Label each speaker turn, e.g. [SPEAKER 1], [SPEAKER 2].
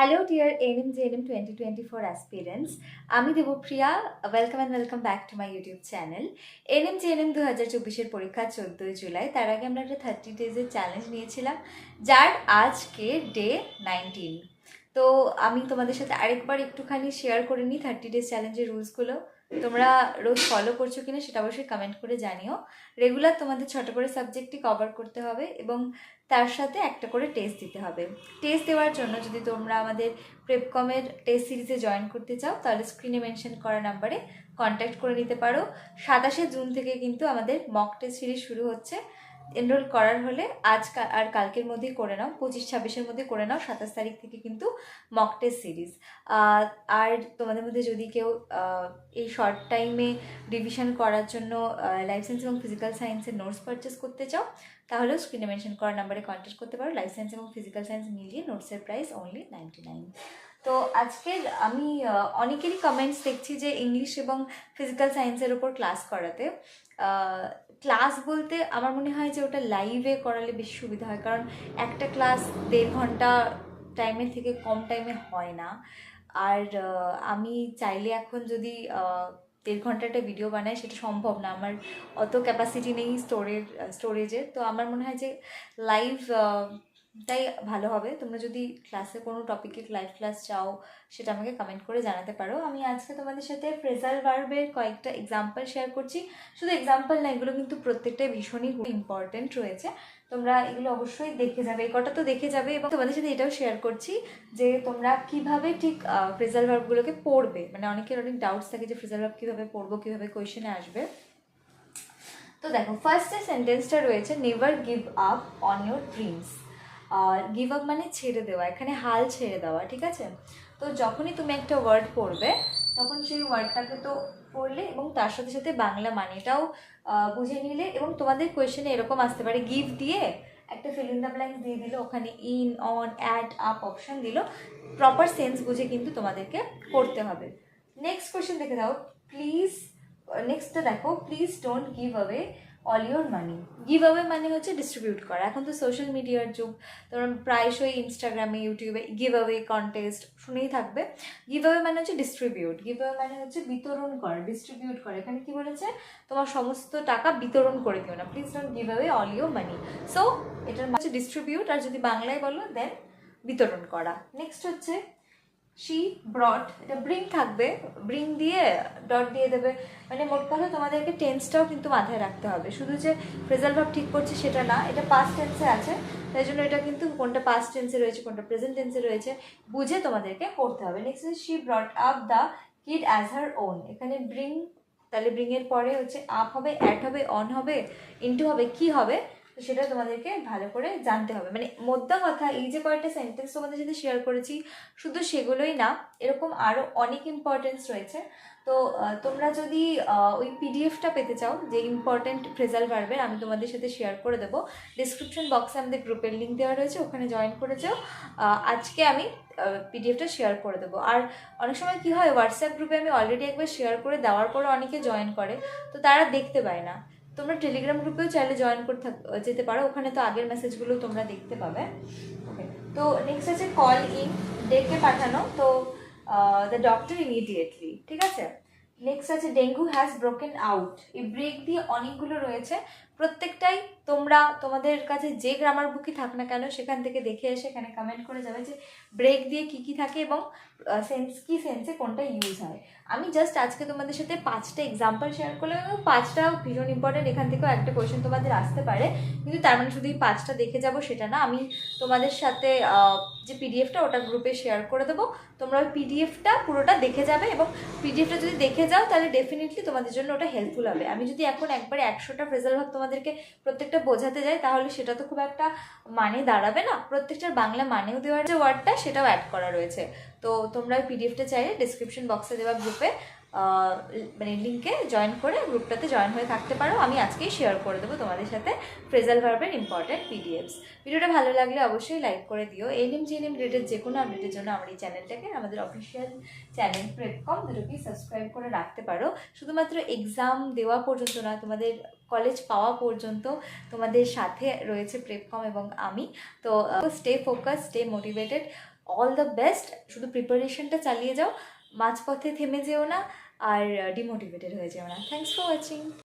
[SPEAKER 1] Hello dear ANM 2024 aspirants. আমি Debapriya. Welcome back to my YouTube channel. ANM 2024 পরীক্ষা 14 জুলাই। তার আগে আমরা একটা 30 ডেজের চ্যালেঞ্জ নিয়েছিলাম, যার আজকে ডে 19। তো আমি তোমাদের সাথে আরেকবার একটুখানি শেয়ার করে নিই 30 ডেজ চ্যালেঞ্জের রুলসগুলো। তোমরা রোজ ফলো করছো কিনা সেটা অবশ্যই কমেন্ট করে জানিও। রেগুলার তোমাদের 6টা করে সাবজেক্টই কভার করতে হবে এবং তার সাথে একটা করে টেস্ট দিতে হবে। টেস্ট দেওয়ার জন্য যদি তোমরা আমাদের প্রেপকমের টেস্ট সিরিজে জয়েন করতে চাও তাহলে স্ক্রিনে মেনশন করা নাম্বারে কন্ট্যাক্ট করে নিতে পারো। 27শে জুন থেকে কিন্তু আমাদের মক টেস্ট সিরিজ শুরু হচ্ছে। এনরোল করার হলে আজ আর কালকের মধ্যেই করে নাও, 25-26-এর মধ্যে করে নাও। 27 তারিখ থেকে কিন্তু মক টেস্ট সিরিজ। আর তোমাদের মধ্যে যদি কেউ এই শর্ট টাইমে রিভিশন করার জন্য লাইফ সায়েন্স এবং ফিজিক্যাল সায়েন্সের নোটস পারচেস করতে চাও তাহলেও স্ক্রিনে মেনশন করা নাম্বারে কন্ট্যাক্ট করতে পারো। লাইফ সায়েন্স এবং ফিজিক্যাল সায়েন্স মিলিয়ে নোটসের প্রাইস অনলি 99। তো আজকের আমি অনেকেরই কমেন্টস দেখছি যে ইংলিশ এবং ফিজিক্যাল সায়েন্সের ওপর ক্লাস করাতে। ক্লাস বলতে আমার মনে হয় যে ওটা লাইভে করালে বেশি সুবিধা হয়, কারণ একটা ক্লাস 1.5 ঘন্টা টাইমের থেকে কম টাইমে হয় না। আর আমি চাইলে এখন যদি 1.5 ঘন্টাটা ভিডিও বানাই সেটা সম্ভব না, আমার অত ক্যাপাসিটি নেই স্টোরেজের। তো আমার মনে হয় যে লাইভ তাই ভালো হবে। তোমরা যদি ক্লাসে কোনো টপিকে লাইভ ক্লাস চাও সেটা আমাকে কমেন্ট করে জানাতে পারো। আমি আজকে তোমাদের সাথে ফ্রেজাল ভার্বের কয়েকটা এক্সাম্পল শেয়ার করছি। শুধু এক্সাম্পল না, এগুলো কিন্তু প্রত্যেকটাই ভীষণই ইম্পর্টেন্ট রয়েছে। তোমরা এগুলো অবশ্যই দেখে যাবে, এই কটা তো দেখে যাবে। এবং তোমাদের সাথে এটাও শেয়ার করছি যে তোমরা কিভাবে ঠিক ফ্রেজাল ভার্বগুলোকে পড়বে। মানে অনেকের অনেক ডাউটস থাকে যে ফ্রেজাল ভার্ব কীভাবে পড়বো, কীভাবে কোয়েশ্চেনে আসবে। তো দেখো, ফার্স্ট যে সেন্টেন্সটা রয়েছে, never give up on your dreams. Give up মানে ছেড়ে দেওয়া, এখানে হাল ছেড়ে দেওয়া, ঠিক আছে? তো যখনই তুমি একটা ওয়ার্ড পড়বে তখন সেই ওয়ার্ডটাকে তো পড়লে এবং তার সাথে সাথে বাংলা মানেটাও বুঝে নিলে। এবং তোমাদের কোয়েশ্চেনে এরকম আসতে পারে, গিভ দিয়ে একটা ফিল ইন দ্য ব্ল্যাঙ্কস দিয়ে দিল, ওখানে in, on, at, up option দিল। প্রপার সেন্স বুঝে কিন্তু তোমাদেরকে করতে হবে। নেক্সট কোয়েশ্চেন দেখে দাও প্লিজ। নেক্সটটা দেখো, please don't give away all your money. Give away মানে হচ্ছে ডিস্ট্রিবিউট করা। এখন তো সোশ্যাল মিডিয়ার যুগ, তোমরা প্রায়শই ইনস্টাগ্রামে, ইউটিউবে গিভ অ্যাওয়ে কন্টেস্ট শুনেই থাকবে। গিভ অ্যাওয়ে মানে হচ্ছে ডিস্ট্রিবিউট। গিভ অ্যাওয়ে মানে হচ্ছে বিতরণ করা, ডিস্ট্রিবিউট করা। এখানে কি বলেছে, তোমার সমস্ত টাকা বিতরণ করে দিও না। Please don't give away all your money. So এটার মানে হচ্ছে ডিস্ট্রিবিউট, আর যদি বাংলায় বলো দেন বিতরণ করা। নেক্সট হচ্ছে শি ব্রট, এটা ব্রিং থাকবে, ব্রিং দিয়ে ডট দিয়ে দেবে। মানে মোট কথা তোমাদেরকে টেন্সটাও কিন্তু মাথায় রাখতে হবে। শুধু যে ফ্রেজাল ভার্ব ঠিক করছে সেটা না, এটা পাস্ট টেন্সে আছে, তাই জন্য এটা কিন্তু কোনটা পাস্ট টেন্সে রয়েছে কোনটা প্রেজেন্ট টেন্সে রয়েছে বুঝে তোমাদেরকে করতে হবে। Next is she brought up the kid as her own. এখানে ব্রিং, তাহলে ব্রিং এর পরে হচ্ছে আপ হবে, অ্যাট হবে, অন হবে, ইনটু হবে, কি হবে তো সেটা তোমাদেরকে ভালো করে জানতে হবে। মানে মোদ্দা কথা, এই যে কয়েকটা সেন্টেন্স তোমাদের সাথে শেয়ার করেছি শুধু সেগুলোই না, এরকম আরও অনেক ইম্পর্টেন্স রয়েছে। তো তোমরা যদি ওই পিডিএফটা পেতে চাও যে ইম্পর্টেন্ট ফ্রেজাল ভার্বের, আমি তোমাদের সাথে শেয়ার করে দেবো। ডিসক্রিপশন বক্সে আমাদের গ্রুপের লিঙ্ক দেওয়া রয়েছে, ওখানে জয়েন করে যাও। আজকে আমি পিডিএফটা শেয়ার করে দেবো। আর অনেক সময় কি হয়, হোয়াটসঅ্যাপ গ্রুপে আমি অলরেডি একবার শেয়ার করে দেওয়ার পরে অনেকে জয়েন করে, তো তারা দেখতে পায় না। তোমরা টেলিগ্রাম গ্রুপেও চাইলে জয়েন করে যেতে পারো, ওখানে তো আগের মেসেজগুলো তোমরা দেখতে পাবে। ওকে, তো নেক্সট আছে কল ইন, ডেকে পাঠানো। তো দ্য ডক্টর ইমিডিয়েটলি, ঠিক আছে? নেক্সট আছে ডেঙ্গু হ্যাজ ব্রোকেন আউট। এই ব্রেক দিয়ে অনেকগুলো রয়েছে, প্রত্যেকটাই তোমরা তোমাদের কাছে যে গ্রামার বুকই থাক না কেন সেখান থেকে দেখে এসে এখানে কমেন্ট করে যাবে যে ব্রেক দিয়ে কী কী থাকে এবং সেন্স কি সেন্সে কোনটা ইউজ হয়। আমি জাস্ট আজকে তোমাদের সাথে 5টা এক্সাম্পল শেয়ার করলাম এবং 5টা ভীষণ ইম্পর্টেন্ট। এখান থেকেও একটা কোয়েশ্চেন তোমাদের আসতে পারে, কিন্তু তার মানে শুধু এই 5টা দেখে যাবো সেটা না। আমি তোমাদের সাথে যে পিডিএফটা ওটা গ্রুপে শেয়ার করে দেবো, তোমরা ওই পিডিএফটা পুরোটা দেখে যাবে এবং পিডিএফটা যদি দেখে যাও তাহলে ডেফিনেটলি তোমাদের জন্য ওটা হেল্পফুল হবে। আমি যদি এখন একবারে 100টা ফ্রেজাল ভার্ব তোমাদেরকে প্রত্যেকটা বোঝাতে যাই তাহলে সেটা তো খুব একটা মানে দাঁড়াবে না। প্রত্যেকটার বাংলা মানেও দেওয়ার যে ওয়ার্ডটা সেটাও অ্যাড করা রয়েছে। তো তোমরা ওই পিডিএফটা চাইলে ডিসক্রিপশন বক্সে দেওয়া গ্রুপে মানে লিঙ্কে জয়েন করে গ্রুপটাতে জয়েন হয়ে থাকতে পারো। আমি আজকেই শেয়ার করে দেবো তোমাদের সাথে ফ্রেজাল ভার্বের ইম্পর্টেন্ট পিডিএফস। ভিডিওটা ভালো লাগলে অবশ্যই লাইক করে দিও। এনএম জিএনএম রিলেটেড যে কোনো আপডেটের জন্য আমার এই চ্যানেলটাকে, আমাদের অফিসিয়াল চ্যানেল প্রেপকম দুটোকেই সাবস্ক্রাইব করে রাখতে পারো। শুধুমাত্র এক্সাম দেওয়া পর্যন্ত না, তোমাদের কলেজ পাওয়া পর্যন্ত তোমাদের সাথে রয়েছে প্রেপকম এবং আমি। তো stay focus, stay motivated, all the best. শুধু প্রিপারেশনটা চালিয়ে যাও, মাঝপথে থেমে যেও না আর ডিমোটিভেটেড হয়ে যেও না। Thanks for watching.